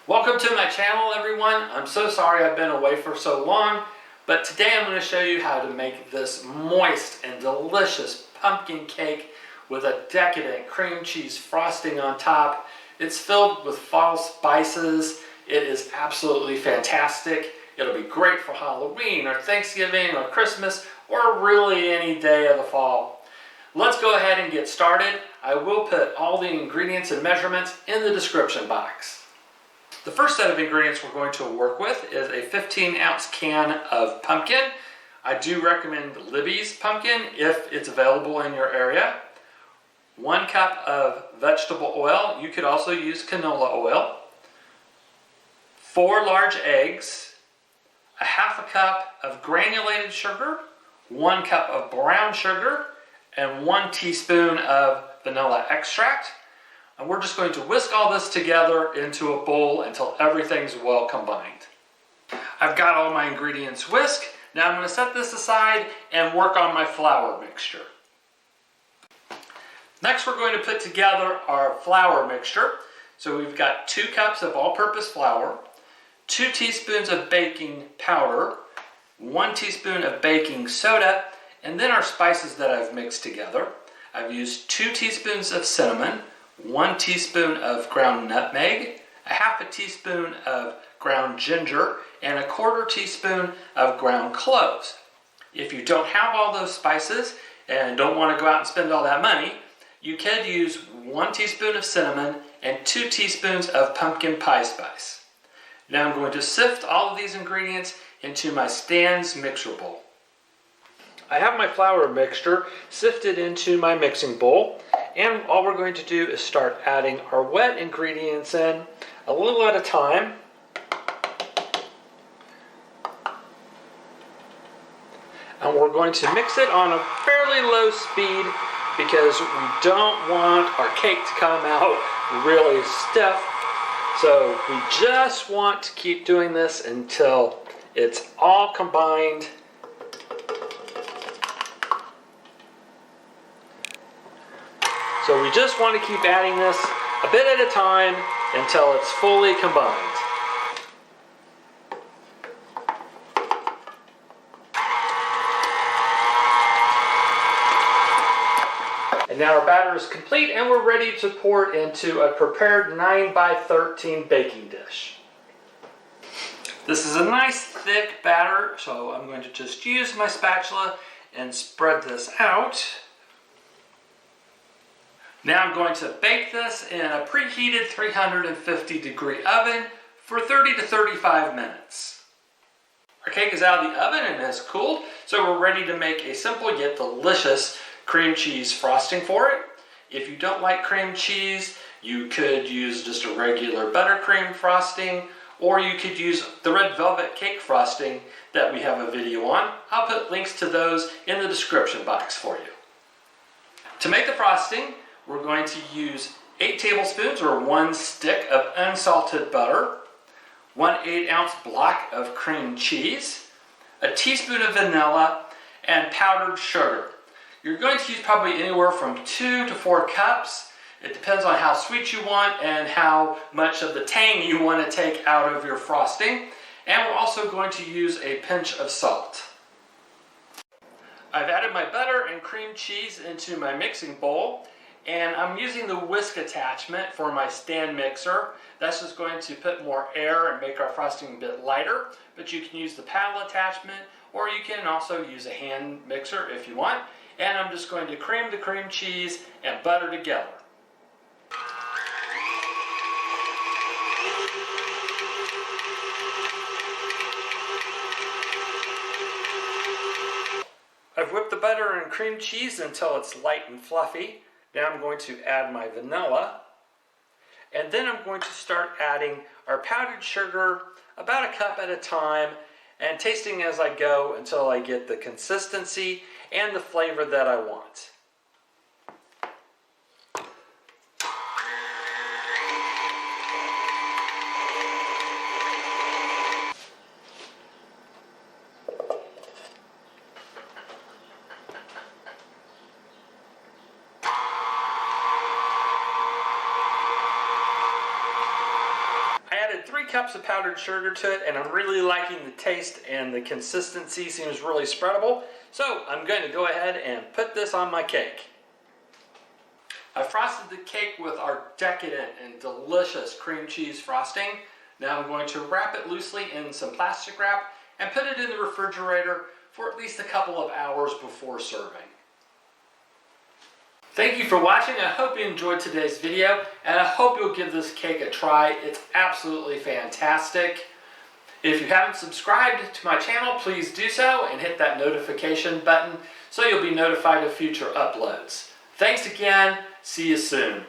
Welcome to my channel, everyone. I'm so sorry I've been away for so long, but today I'm going to show you how to make this moist and delicious pumpkin cake with a decadent cream cheese frosting on top. It's filled with fall spices. It is absolutely fantastic. It'll be great for Halloween or Thanksgiving or Christmas or really any day of the fall. Let's go ahead and get started. I will put all the ingredients and measurements in the description box. The first set of ingredients we're going to work with is a 15-ounce can of pumpkin. I do recommend Libbeys pumpkin if it's available in your area. 1 cup of vegetable oil. You could also use canola oil. 4 large eggs. A half a cup of granulated sugar. 1 cup of brown sugar. And 1 teaspoon of vanilla extract. And we're just going to whisk all this together into a bowl until everything's well combined. I've got all my ingredients whisked. Now I'm going to set this aside and work on my flour mixture. Next we're going to put together our flour mixture. So we've got 2 cups of all-purpose flour, 2 teaspoons of baking powder, 1 teaspoon of baking soda, and then our spices that I've mixed together. I've used 2 teaspoons of cinnamon, 1 teaspoon of ground nutmeg, a half a teaspoon of ground ginger, and a 1/4 teaspoon of ground cloves. If you don't have all those spices and don't want to go out and spend all that money, you could use 1 teaspoon of cinnamon and 2 teaspoons of pumpkin pie spice. Now I'm going to sift all of these ingredients into my Stan's mixer bowl. I have my flour mixture sifted into my mixing bowl, and all we're going to do is start adding our wet ingredients in a little at a time. And we're going to mix it on a fairly low speed because we don't want our cake to come out really stiff. So we just want to keep doing this until it's all combined. So we just want to keep adding this a bit at a time until it's fully combined. And now our batter is complete and we're ready to pour it into a prepared 9x13 baking dish. This is a nice thick batter, so I'm going to just use my spatula and spread this out. Now I'm going to bake this in a preheated 350-degree oven for 30 to 35 minutes. Our cake is out of the oven and has cooled, so we're ready to make a simple yet delicious cream cheese frosting for it. If you don't like cream cheese, you could use just a regular buttercream frosting, or you could use the red velvet cake frosting that we have a video on. I'll put links to those in the description box for you. To make the frosting, we're going to use 8 tablespoons or 1 stick of unsalted butter, 1 8-ounce block of cream cheese, a teaspoon of vanilla, and powdered sugar. You're going to use probably anywhere from 2 to 4 cups. It depends on how sweet you want and how much of the tang you want to take out of your frosting. And we're also going to use a pinch of salt. I've added my butter and cream cheese into my mixing bowl. And I'm using the whisk attachment for my stand mixer. That's just going to put more air and make our frosting a bit lighter. But you can use the paddle attachment, or you can also use a hand mixer if you want. And I'm just going to cream the cream cheese and butter together. I've whipped the butter and cream cheese until it's light and fluffy. Now I'm going to add my vanilla, and then I'm going to start adding our powdered sugar about a cup at a time and tasting as I go until I get the consistency and the flavor that I want. added 3 cups of powdered sugar to it, and I'm really liking the taste, and the consistency seems really spreadable. So I'm going to go ahead and put this on my cake. I frosted the cake with our decadent and delicious cream cheese frosting. Now I'm going to wrap it loosely in some plastic wrap and put it in the refrigerator for at least a couple of hours before serving. Thank you for watching. I hope you enjoyed today's video, and I hope you'll give this cake a try. It's absolutely fantastic. If you haven't subscribed to my channel, please do so and hit that notification button so you'll be notified of future uploads. Thanks again. See you soon.